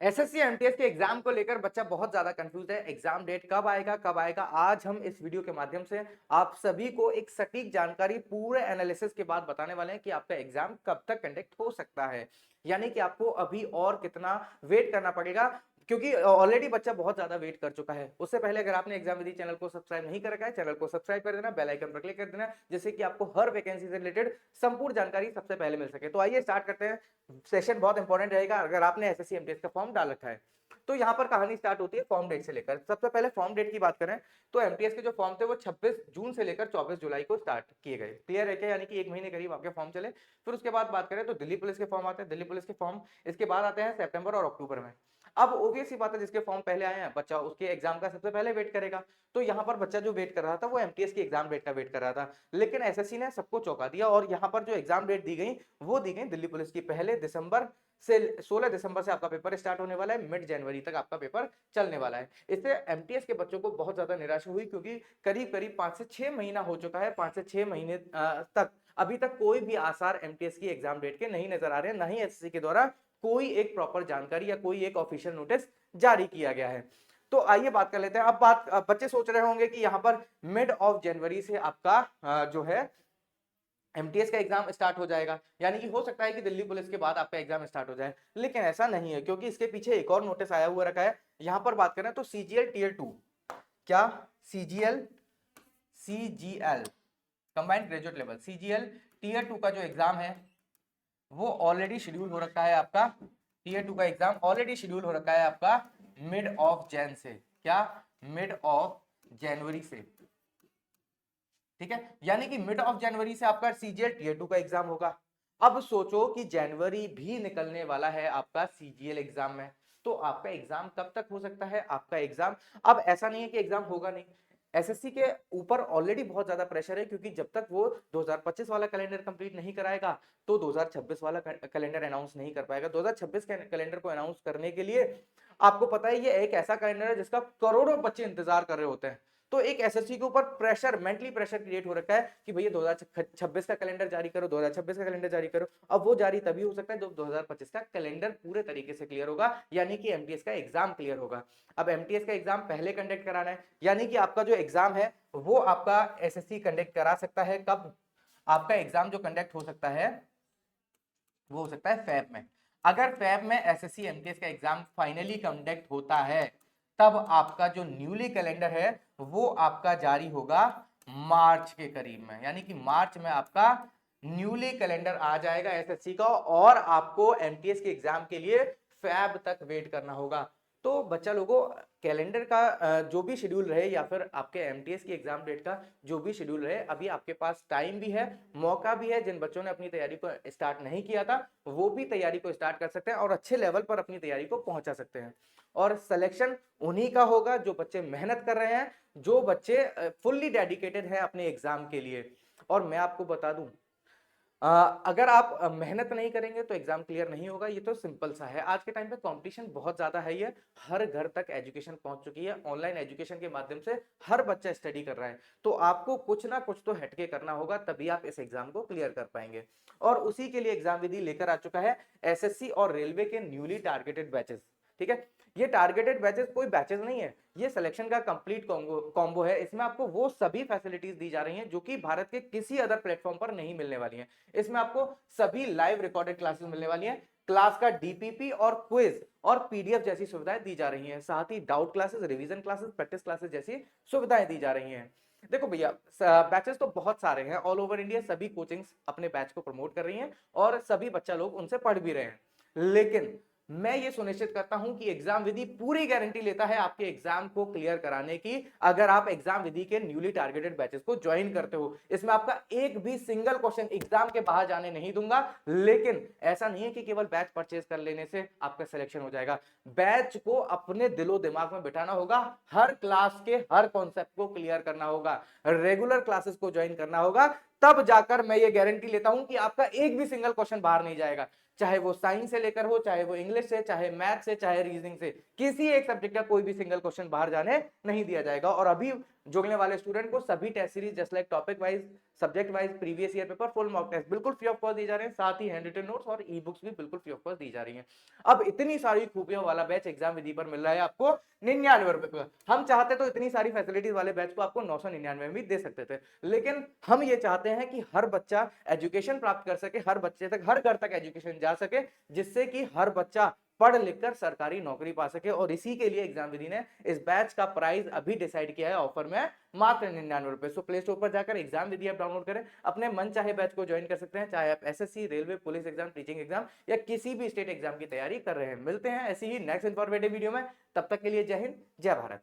SSC MTS के exam को लेकर बच्चा बहुत ज्यादा कंफ्यूज है। एग्जाम डेट कब आएगा, आज हम इस वीडियो के माध्यम से आप सभी को एक सटीक जानकारी पूरे एनालिसिस के बाद बताने वाले हैं कि आपका एग्जाम कब तक कंडक्ट हो सकता है। यानी कि आपको अभी और कितना वेट करना पड़ेगा, क्योंकि ऑलरेडी बच्चा बहुत ज्यादा वेट कर चुका है। उससे पहले अगर आपने एग्जाम विधि चैनल को सब्सक्राइब नहीं कर रखा है, चैनल को सब्सक्राइब कर देना, बेल आइकन पर क्लिक कर देना, जिससे कि आपको हर वैकेंसी से रिलेटेड संपूर्ण जानकारी सबसे पहले मिल सके। तो आइए स्टार्ट करते हैं। सेशन बहुत इंपॉर्टेंट रहेगा अगर आपने एसएससी एमटीएस का फॉर्म डाल रखा है। तो यहाँ पर कहानी स्टार्ट होती है फॉर्म डेट से लेकर। सबसे पहले फॉर्म डेट की बात करें तो एमटीएस के जो फॉर्म थे वो 26 जून से लेकर 24 जुलाई को स्टार्ट किए गए। क्लियर है क्या? यानी कि एक महीने करीब आपके फॉर्म चले। फिर उसके बाद बात करें तो दिल्ली पुलिस के फॉर्म आते हैं। दिल्ली पुलिस के फॉर्म इसके बाद आते हैं सितंबर और अक्टूबर में। अब ऑब्वियस सी बात है, जिसके फॉर्म पहले आए हैं बच्चा उसके एग्जाम का सबसे पहले वेट करेगा। तो यहाँ पर बच्चा जो वेट कर रहा था वो एमटीएस की एग्जाम डेट का वेट कर रहा था, लेकिन एसएससी ने सबको चौंका दिया और यहाँ पर जो एग्जाम डेट दी गई वो दी गई दिल्ली पुलिस की पहले दिसंबर से 16 दिसंबर से आपका पेपर स्टार्ट होने वाला है, मिड जनवरी तक आपका पेपर चलने वाला है। इससे एमटीएस के बच्चों को बहुत ज्यादा निराशा हुई, क्योंकि करीब करीब 5 से 6 महीना हो चुका है। 5 से 6 महीने तक अभी तक कोई भी आसार एमटीएस की एग्जाम डेट के नहीं नजर आ रहे हैं, ना ही एसएससी के द्वारा कोई एक प्रॉपर जानकारी या कोई एक ऑफिशियल नोटिस जारी किया गया है। तो आइए बात कर लेते हैं। अब बच्चे सोच रहे होंगे कि यहाँ पर मिड ऑफ जनवरी से आपका जो है एमटीएस का एग्जाम स्टार्ट हो जाएगा, यानी कि हो सकता है कि दिल्ली पुलिस के बाद आपका एग्जाम स्टार्ट हो जाए, लेकिन ऐसा नहीं है, क्योंकि इसके पीछे एक और नोटिस आया हुआ रखा है। यहां पर बात करें तो सीजीएल टीयर 2, क्या CGL CGL combined graduate level CGL tier 2 का जो एग्जाम है वो ऑलरेडी शेड्यूल हो रखा है। आपका टीयर 2 का एग्जाम ऑलरेडी शेड्यूल हो रखा है आपका मिड ऑफ जैन से, क्या मिड ऑफ जनवरी से। ठीक है, यानी कि मिड ऑफ जनवरी से आपका सीजीएल टीयर 2 का एग्जाम होगा। अब सोचो कि जनवरी भी निकलने वाला है आपका सीजीएल एग्जाम में, तो आपका एग्जाम कब तक हो सकता है? आपका एग्जाम अब ऐसा नहीं है कि एग्जाम होगा नहीं। एसएससी के ऊपर ऑलरेडी बहुत ज्यादा प्रेशर है, क्योंकि जब तक वो 2025 वाला कैलेंडर कंप्लीट नहीं कराएगा तो 2026 वाला कैलेंडर अनाउंस नहीं कर पाएगा। 2026 के कैलेंडर को अनाउंस करने के लिए आपको पता है ये एक ऐसा कैलेंडर है जिसका करोड़ों बच्चे इंतजार कर रहे होते हैं। तो एक एसएससी के ऊपर प्रेशर, मेंटली प्रेशर क्रिएट हो रखा है कि भैया 2026 का कैलेंडर जारी करो, 2026 का कैलेंडर जारी करो। अब वो जारी तभी हो सकता है जब 2025 का कैलेंडर पूरे तरीके से क्लियर होगा, यानी कि एमटीएस का एग्जाम क्लियर होगा। अब एमटीएस का एग्जाम पहले कंडक्ट कराना है, यानी कि आपका जो एग्जाम है वो आपका एसएससी कंडक्ट करा सकता है। कब? आपका एग्जाम जो कंडक्ट हो सकता है वो हो सकता है फैब में। अगर फैब में एसएससी एमटीएस का एग्जाम फाइनली कंडक्ट होता है, तब आपका जो न्यूली कैलेंडर है वो आपका जारी होगा मार्च के करीब में, यानी कि मार्च में आपका न्यूली कैलेंडर आ जाएगा एसएससी का, और आपको एमटीएस के एग्जाम के लिए फैब तक वेट करना होगा। तो बच्चा लोगों, कैलेंडर का जो भी शेड्यूल रहे या फिर आपके एमटीएस की एग्जाम डेट का जो भी शेड्यूल रहे, अभी आपके पास टाइम भी है, मौका भी है। जिन बच्चों ने अपनी तैयारी को स्टार्ट नहीं किया था वो भी तैयारी को स्टार्ट कर सकते हैं और अच्छे लेवल पर अपनी तैयारी को पहुंचा सकते हैं। और सिलेक्शन उन्हीं का होगा जो बच्चे मेहनत कर रहे हैं, जो बच्चे फुल्ली डेडिकेटेड हैं अपने एग्जाम के लिए। और मैं आपको बता दूं, अगर आप मेहनत नहीं करेंगे तो एग्जाम क्लियर नहीं होगा। ये तो सिंपल सा है। आज के टाइम पे कंपटीशन बहुत ज्यादा है, ये हर घर तक एजुकेशन पहुंच चुकी है। ऑनलाइन एजुकेशन के माध्यम से हर बच्चा स्टडी कर रहा है, तो आपको कुछ ना कुछ तो हटके करना होगा, तभी आप इस एग्जाम को क्लियर कर पाएंगे। और उसी के लिए एग्जाम विधि लेकर आ चुका है एसएससी और रेलवे के न्यूली टारगेटेड बैचेस। ठीक है, ये टारगेटेड बैचेस कोई बैचेस नहीं है, ये सिलेक्शन का कंप्लीट कॉम्बो है। इसमें आपको वो सभी फैसिलिटीज दी जा रही हैं जो कि भारत के किसी अदर प्लेटफॉर्म पर नहीं मिलने वाली हैं। इसमें आपको सभी लाइव रिकॉर्डेड क्लासेस मिलने वाली हैं, क्लास का डीपीपी और क्विज और पीडीएफ जैसी सुविधाएं दी जा रही हैं, साथ ही doubt classes, revision classes, practice classes जैसी सुविधाएं दी जा रही हैं। देखो भैया, बैचेस तो बहुत सारे हैं, ऑल ओवर इंडिया सभी कोचिंग्स अपने बैच को प्रमोट कर रही हैं और सभी बच्चा लोग उनसे पढ़ भी रहे हैं। लेकिन मैं ये सुनिश्चित करता हूं कि एग्जाम विधि पूरी गारंटी लेता है आपके एग्जाम को क्लियर कराने की, अगर आप एग्जाम विधि के न्यूली टारगेटेड बैचेस को ज्वाइन करते हो। इसमें आपका एक भी सिंगल क्वेश्चन एग्जाम के बाहर जाने नहीं दूंगा। लेकिन ऐसा नहीं है कि केवल बैच परचेज कर लेने से आपका सिलेक्शन हो जाएगा। बैच को अपने दिलो दिमाग में बिठाना होगा, हर क्लास के हर कॉन्सेप्ट को क्लियर करना होगा, रेगुलर क्लासेस को ज्वाइन करना होगा, तब जाकर मैं ये गारंटी लेता हूं कि आपका एक भी सिंगल क्वेश्चन बाहर नहीं जाएगा। चाहे वो साइंस से लेकर हो, चाहे वो इंग्लिश से, चाहे मैथ से, चाहे रीजनिंग से, किसी एक सब्जेक्ट का कोई भी सिंगल क्वेश्चन बाहर जाने नहीं दिया जाएगा। और अभी जुड़ने वाले स्टूडेंट को सभी test series just like topic wise, subject wise, previous year paper, full mock test बिल्कुल फ्री ऑफ कॉस्ट दिए जा रहे हैं, साथ ही हैंड रिटन नोट्स और ई बुक्स भी बिल्कुल फ्री ऑफ कॉस्ट दी जा रही हैं। अब इतनी सारी खूबियों वाला बैच एग्जाम विधि पर मिल रहा है आपको 99 रुपए का। हम चाहते तो इतनी सारी फैसिलिटीज वाले बैच को आपको 999 में भी दे सकते थे, लेकिन हम ये चाहते हैं कि हर बच्चा एजुकेशन प्राप्त कर सके, हर बच्चे तक, हर घर तक एजुकेशन जा सके, जिससे कि हर बच्चा पढ़ लिखकर सरकारी नौकरी पा सके। और इसी के लिए एग्जाम विधि ने इस बैच का प्राइस अभी डिसाइड किया है ऑफर में मात्र 99 रुपए। सो प्ले स्टोर पर जाकर एग्जाम विधि आप डाउनलोड करें, अपने मन चाहे बैच को ज्वाइन कर सकते हैं, चाहे आप SSC, railway, police exam, teaching exam या किसी भी स्टेट एग्जाम की तैयारी कर रहे हैं। मिलते हैं ऐसी ही नेक्स्ट इंफॉर्मेटिव वीडियो में, तब तक के लिए जय हिंद, जय भारत।